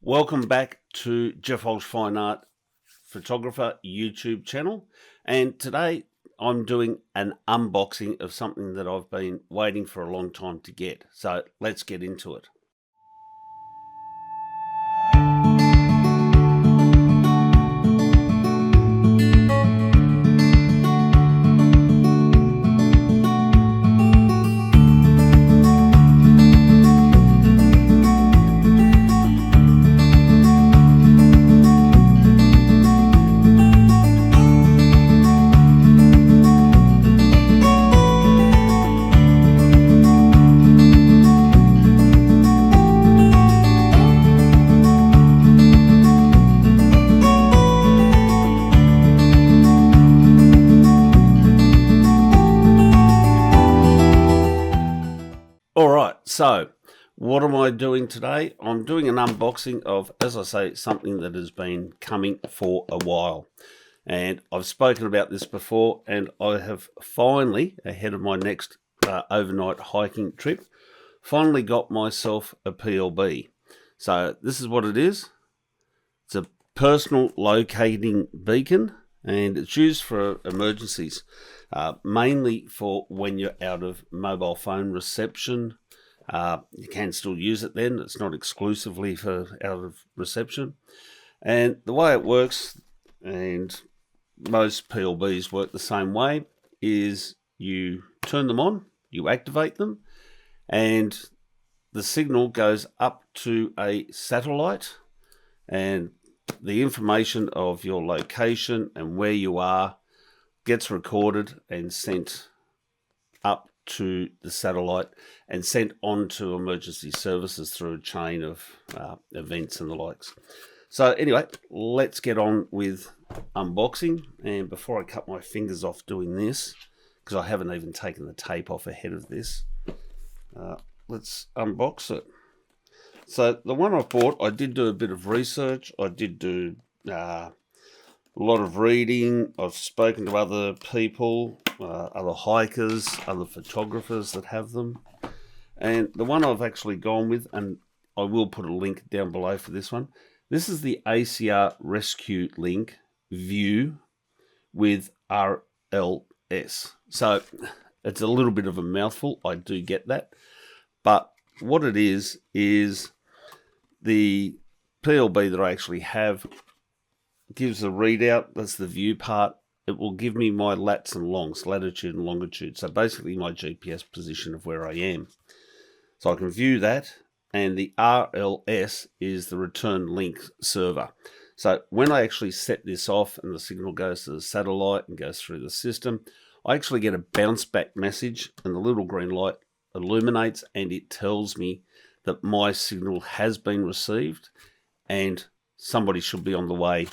Welcome back to Jeff Holsh Fine Art Photographer YouTube channel, and today I'm doing an unboxing of something that I've been waiting for a long time to get. So let's get into it. Alright, so what am I doing today? I'm doing an unboxing of, as I say, something that has been coming for a while. And I've spoken about this before, and I have finally, ahead of my next overnight hiking trip, finally got myself a PLB. So this is what it is. It's a personal locating beacon, and it's used for emergencies, mainly for when you're out of mobile phone reception. You can still use it then. It's not exclusively for out of reception. And the way it works, and most PLBs work the same way, is you turn them on, you activate them, and the signal goes up to a satellite, and the information of your location and where you are gets recorded and sent up to the satellite and sent on to emergency services through a chain of events and the likes. So anyway, let's get on with unboxing. And before I cut my fingers off doing this, because I haven't even taken the tape off ahead of this, let's unbox it. So the one I bought, I did do a bit of research. I did do a lot of reading. I've spoken to other people, other hikers, other photographers that have them. And the one I've actually gone with, and I will put a link down below for this one. This is the ACR Rescue Link View with RLS. So it's a little bit of a mouthful. I do get that. But what it is the PLB that I actually have gives a readout. That's the view part. It will give me my lats and longs, latitude and longitude. So basically my GPS position of where I am. So I can view that. And the RLS is the return link server. So when I actually set this off and the signal goes to the satellite and goes through the system, I actually get a bounce back message, and the little green light illuminates and it tells me that my signal has been received and somebody should be on the way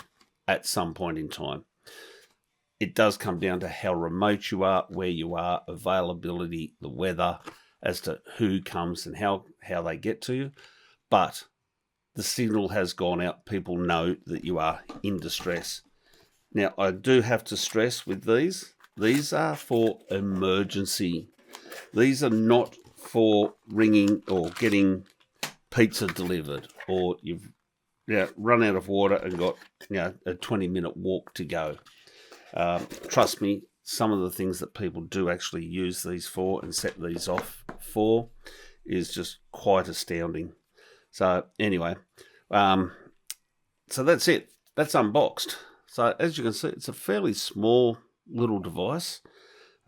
at some point in time. It does come down to how remote you are, where you are, availability, the weather, as to who comes and how they get to you. But the signal has gone out. People know that you are in distress. Now, I do have to stress with these are for emergency. These are not for ringing or getting pizza delivered, or you've run out of water and got a 20-minute walk to go. Trust me, some of the things that people do actually use these for and set these off for is just quite astounding. So anyway, so that's it. That's unboxed. So as you can see, it's a fairly small little device.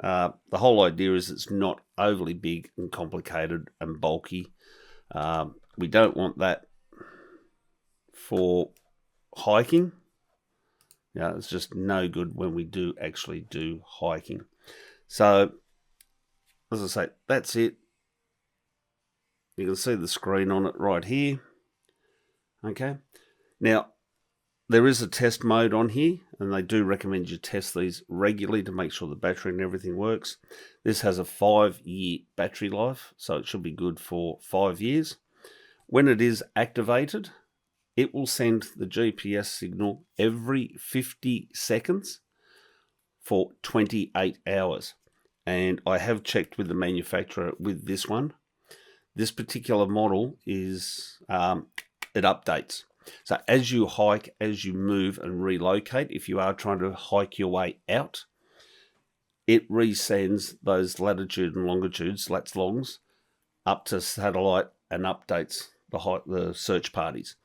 The whole idea is it's not overly big and complicated and bulky. We don't want that for hiking. It's just no good when we do actually do hiking. So, as I say, that's it. You can see the screen on it right here. Okay. Now, there is a test mode on here, and they do recommend you test these regularly to make sure the battery and everything works. This has a 5-year battery life, so it should be good for 5 years. When it is activated, it will send the GPS signal every 50 seconds for 28 hours. And I have checked with the manufacturer with this one. This particular model is, it updates. So as you hike, as you move and relocate, if you are trying to hike your way out, it resends those latitude and longitudes, lats longs, up to satellite and updates the search parties.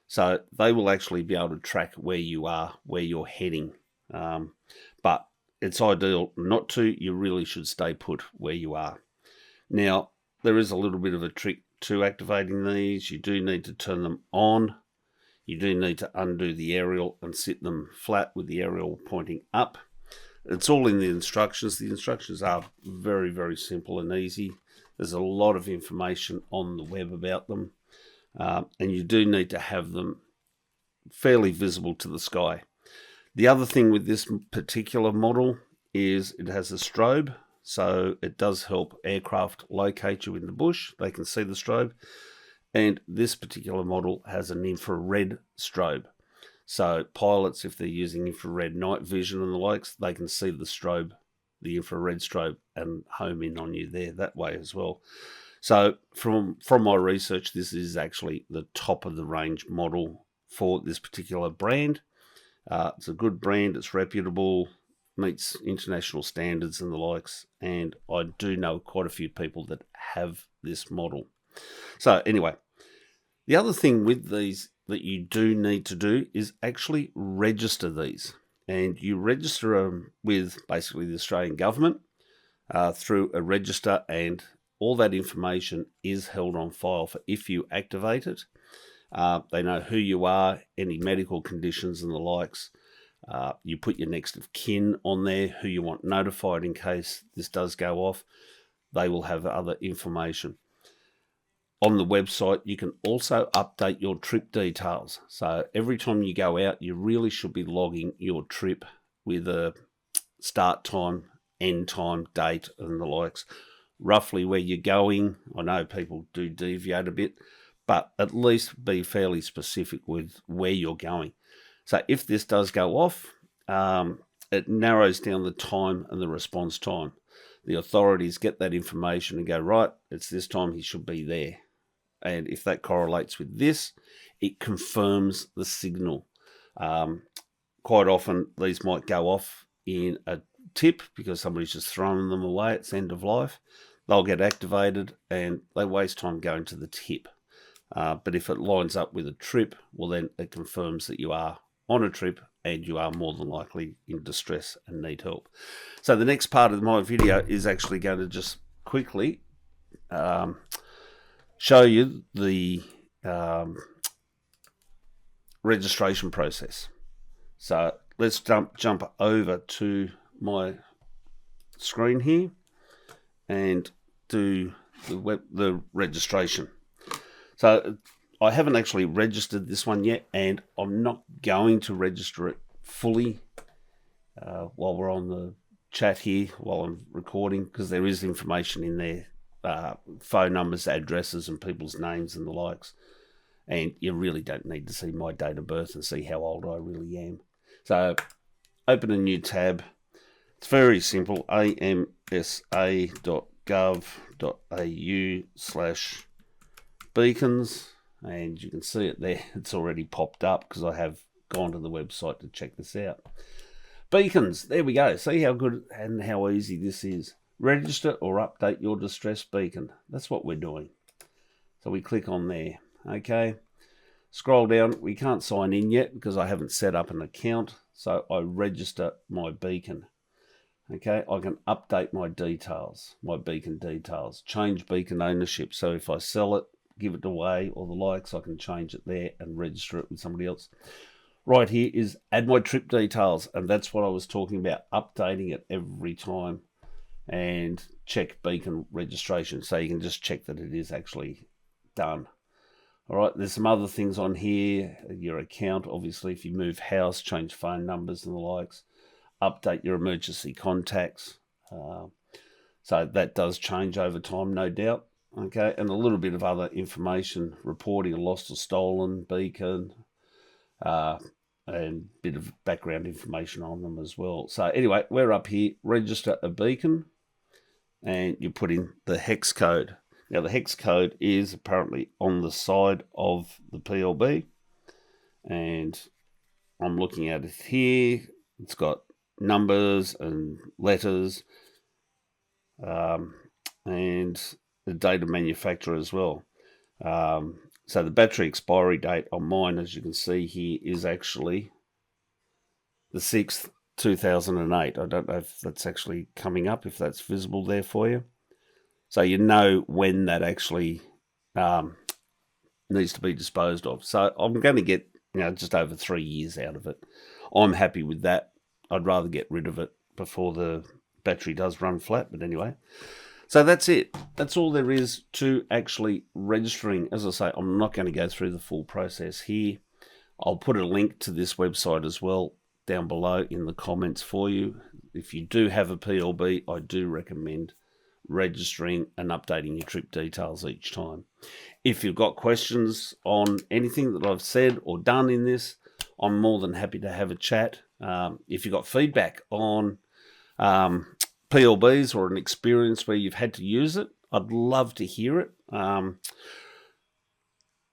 So they will actually be able to track where you are, where you're heading. But it's ideal not to. You really should stay put where you are. Now, there is a little bit of a trick to activating these. You do need to turn them on. You do need to undo the aerial and sit them flat with the aerial pointing up. It's all in the instructions. The instructions are very, very simple and easy. There's a lot of information on the web about them. And you do need to have them fairly visible to the sky. The other thing with this particular model is it has a strobe, so it does help aircraft locate you in the bush. They can see the strobe. And this particular model has an infrared strobe. So pilots, if they're using infrared night vision and the likes, they can see the strobe, the infrared strobe, and home in on you there that way as well. So from my research, this is actually the top of the range model for this particular brand. It's a good brand, it's reputable, meets international standards and the likes, and I do know quite a few people that have this model. So anyway, the other thing with these that you do need to do is actually register these, and you register them with basically the Australian government through a register, and all that information is held on file for if you activate it. They know who you are, any medical conditions and the likes. You put your next of kin on there, who you want notified in case this does go off. They will have other information. On the website, you can also update your trip details. So every time you go out, you really should be logging your trip with a start time, end time, date and the likes. Roughly where you're going. I know people do deviate a bit, but at least be fairly specific with where you're going. So if this does go off, it narrows down the time and the response time. The authorities get that information and go, right, it's this time, he should be there. And if that correlates with this, it confirms the signal. Quite often, these might go off in a tip because somebody's just thrown them away. It's end of life. They'll get activated and they waste time going to the tip. But if it lines up with a trip, well, then it confirms that you are on a trip and you are more than likely in distress and need help. So the next part of my video is actually going to just quickly show you the registration process. So let's jump over to my screen here and do the registration. So I haven't actually registered this one yet, and I'm not going to register it fully while we're on the chat here, while I'm recording, because there is information in there, phone numbers, addresses, and people's names and the likes. And you really don't need to see my date of birth and see how old I really am. So open a new tab. It's very simple, amsa.gov.au/beacons. And you can see it there. It's already popped up because I have gone to the website to check this out. Beacons, there we go. See how good and how easy this is. Register or update your distress beacon. That's what we're doing. So we click on there. Okay. Scroll down. We can't sign in yet because I haven't set up an account. So I register my beacon. Okay. I can update my details, my beacon details. Change beacon ownership. So if I sell it, give it away or the likes, I can change it there and register it with somebody else. Right here is add my trip details, and that's what I was talking about, updating it every time, and check beacon registration, so you can just check that it is actually done. All right, there's some other things on here. Your account, obviously, if you move house, change phone numbers and the likes, update your emergency contacts. So that does change over time, no doubt. Okay, and a little bit of other information, reporting a lost or stolen beacon, and a bit of background information on them as well. So anyway, we're up here, register a beacon, and you put in the hex code. Now the hex code is apparently on the side of the PLB. and I'm looking at it here. It's got numbers and letters, and the date of manufacturer as well. So the battery expiry date on mine, as you can see here, is actually the 6th, 2008. I don't know if that's actually coming up, if that's visible there for you. So you know when that actually needs to be disposed of. So I'm going to get just over 3 years out of it. I'm happy with that. I'd rather get rid of it before the battery does run flat. But anyway, so that's it. That's all there is to actually registering. As I say, I'm not going to go through the full process here. I'll put a link to this website as well down below in the comments for you. If you do have a PLB, I do recommend registering and updating your trip details each time. If you've got questions on anything that I've said or done in this, I'm more than happy to have a chat. If you've got feedback on PLBs or an experience where you've had to use it, I'd love to hear it.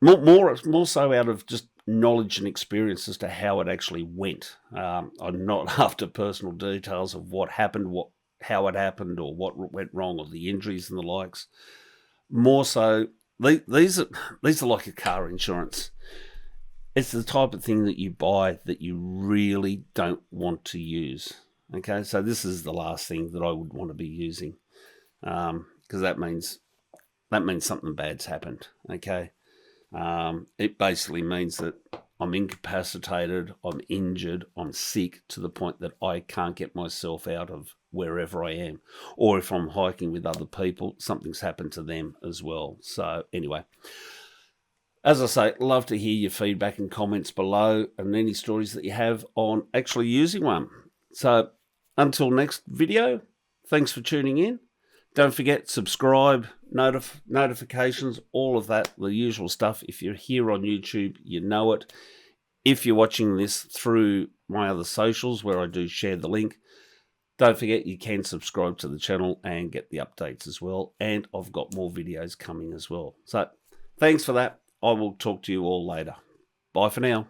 More so out of just knowledge and experience as to how it actually went. I'm not after personal details of what happened, how it happened, or what went wrong, or the injuries and the likes. More so, these are like a car insurance. It's the type of thing that you buy that you really don't want to use. Okay, so this is the last thing that I would want to be using, because that means something bad's happened. Okay, it basically means that I'm incapacitated, I'm injured, I'm sick to the point that I can't get myself out of wherever I am. Or if I'm hiking with other people, something's happened to them as well. So anyway, as I say, love to hear your feedback and comments below and any stories that you have on actually using one. So until next video, thanks for tuning in. Don't forget, subscribe, notifications, all of that, the usual stuff. If you're here on YouTube, you know it. If you're watching this through my other socials where I do share the link, don't forget you can subscribe to the channel and get the updates as well. And I've got more videos coming as well. So thanks for that. I will talk to you all later. Bye for now.